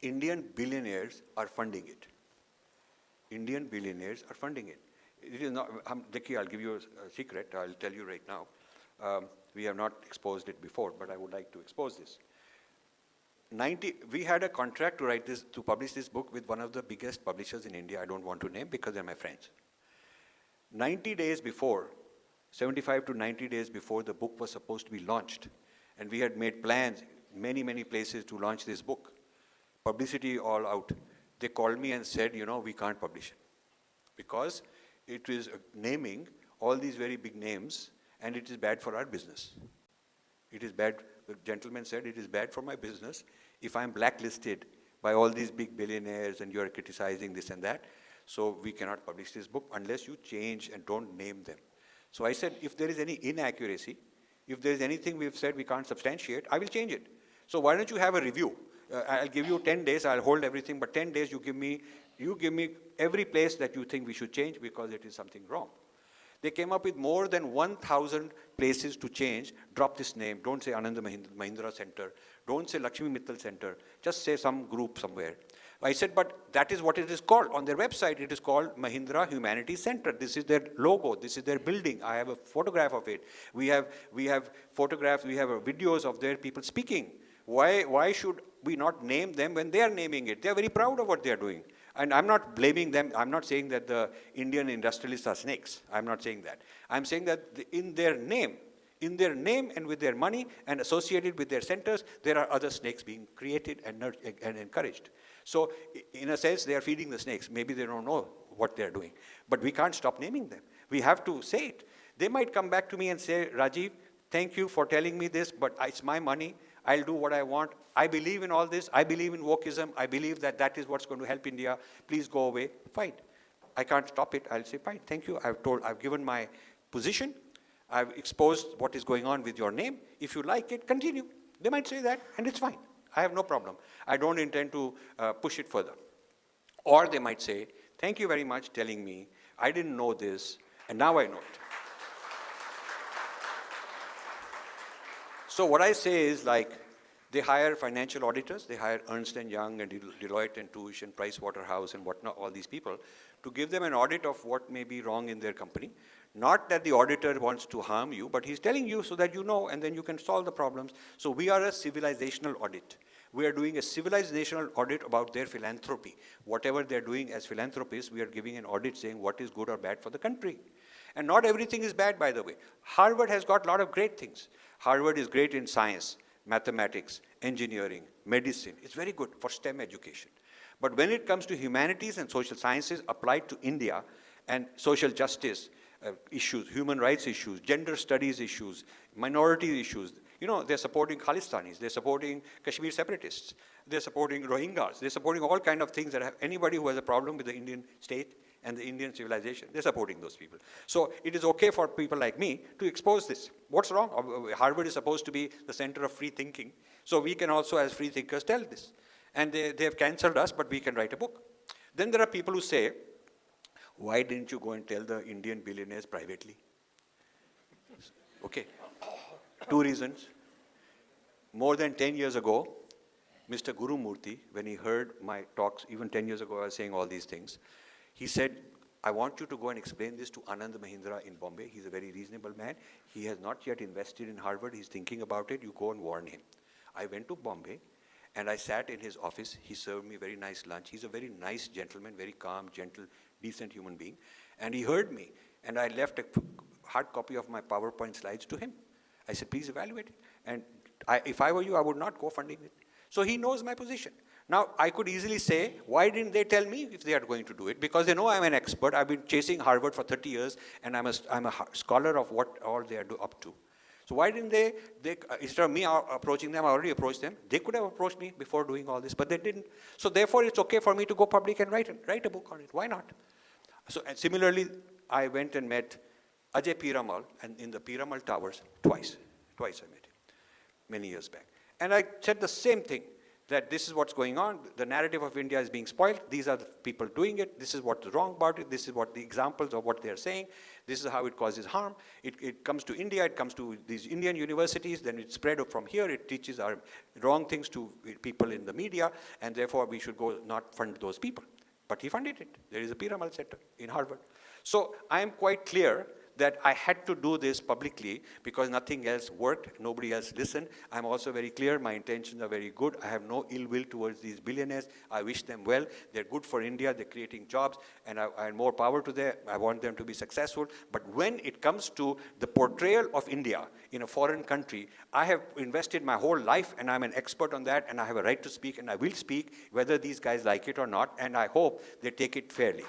Indian billionaires are funding it. Indian billionaires are funding it. It is not, Dickie, I'll give you a secret. I'll tell you right now. We have not exposed it before, but I would like to expose this. We had a contract to publish this book with one of the biggest publishers in India. I don't want to name because they're my friends. 90 days before, 75 to 90 days before the book was supposed to be launched, and we had made plans, many places to launch this book, publicity all out. They called me and said, we can't publish it because it is naming all these very big names and it is bad for our business. It is bad, the gentleman said, it is bad for my business if I'm blacklisted by all these big billionaires and you're criticizing this and that. So we cannot publish this book unless you change and don't name them. So I said, if there is any inaccuracy, if there is anything we've said we can't substantiate, I will change it. So why don't you have a review? I'll give you 10 days, I'll hold everything, but 10 days you give me every place that you think we should change because it is something wrong. They came up with more than 1,000 places to change. Drop this name. Don't say Anand Mahindra Center. Don't say Lakshmi Mittal Center. Just say some group somewhere. I said, but that is what it is called. On their website, it is called Mahindra Humanities Center. This is their logo. This is their building. I have a photograph of it. We have photographs, we have videos of their people speaking. Why should we not name them when they are naming it? They are very proud of what they are doing. And I'm not blaming them. I'm not saying that the Indian industrialists are snakes. I'm not saying that. I'm saying that in their name and with their money and associated with their centers, there are other snakes being created and encouraged. So in a sense, they are feeding the snakes. Maybe they don't know what they're doing. But we can't stop naming them. We have to say it. They might come back to me and say, Rajiv, thank you for telling me this, but it's my money. I'll do what I want. I believe in all this. I believe in wokeism. I believe that that is what's going to help India. Please go away. Fine. I can't stop it. I'll say, fine, thank you. I've given my position. I've exposed what is going on with your name. If you like it, continue. They might say that, and it's fine. I have no problem. I don't intend to push it further. Or they might say, thank you very much telling me. I didn't know this, and now I know it. So what I say is, like, they hire financial auditors, they hire Ernst & Young and Deloitte and Touche and Price Waterhouse and whatnot, all these people, to give them an audit of what may be wrong in their company. Not that the auditor wants to harm you, but he's telling you so that you know, and then you can solve the problems. So we are a civilizational audit. We are doing a civilizational audit about their philanthropy. Whatever they're doing as philanthropists, we are giving an audit saying what is good or bad for the country. And not everything is bad, by the way. Harvard has got a lot of great things. Harvard is great in science, mathematics, engineering, medicine. It's very good for STEM education. But when it comes to humanities and social sciences applied to India and social justice issues, human rights issues, gender studies issues, minority issues, they're supporting Khalistanis, they're supporting Kashmir separatists, they're supporting Rohingyas, they're supporting all kinds of things that have anybody who has a problem with the Indian state and the Indian civilization, they're supporting those people. So it is okay for people like me to expose this. What's wrong? Harvard is supposed to be the center of free thinking. So we can also, as free thinkers, tell this. And they have cancelled us, but we can write a book. Then there are people who say, why didn't you go and tell the Indian billionaires privately? Okay. Two reasons. More than 10 years ago, Mr. Guru Murthy, when he heard my talks, even 10 years ago I was saying all these things, he said, I want you to go and explain this to Anand Mahindra in Bombay. He's a very reasonable man. He has not yet invested in Harvard. He's thinking about it. You go and warn him. I went to Bombay and I sat in his office. He served me very nice lunch. He's a very nice gentleman, very calm, gentle, decent human being. And he heard me. And I left a hard copy of my PowerPoint slides to him. I said, please evaluate it. And if I were you, I would not go funding it. So he knows my position. Now, I could easily say, why didn't they tell me if they are going to do it? Because they know I'm an expert. I've been chasing Harvard for 30 years, and I'm a scholar of what all they are up to. So why didn't they instead of me approaching them, I already approached them. They could have approached me before doing all this, but they didn't. So therefore, it's okay for me to go public and write a book on it. Why not? So and similarly, I went and met Ajay Piramal and in the Piramal Towers twice. Twice I met him, many years back. And I said the same thing. that this is what's going on, the narrative of India is being spoiled, these are the people doing it, this is what's wrong about it, this is what the examples of what they're saying, this is how it causes harm. It comes to India, it comes to these Indian universities, then it spread from here, it teaches our wrong things to people in the media, and therefore we should go not fund those people. But he funded it. There is a Piramal Center in Harvard. So I am quite clear that I had to do this publicly because nothing else worked, nobody else listened. I'm also very clear, my intentions are very good. I have no ill will towards these billionaires. I wish them well. They're good for India, they're creating jobs, and I more power to them. I want them to be successful. But when it comes to the portrayal of India in a foreign country, I have invested my whole life, and I'm an expert on that, and I have a right to speak, and I will speak, whether these guys like it or not, and I hope they take it fairly.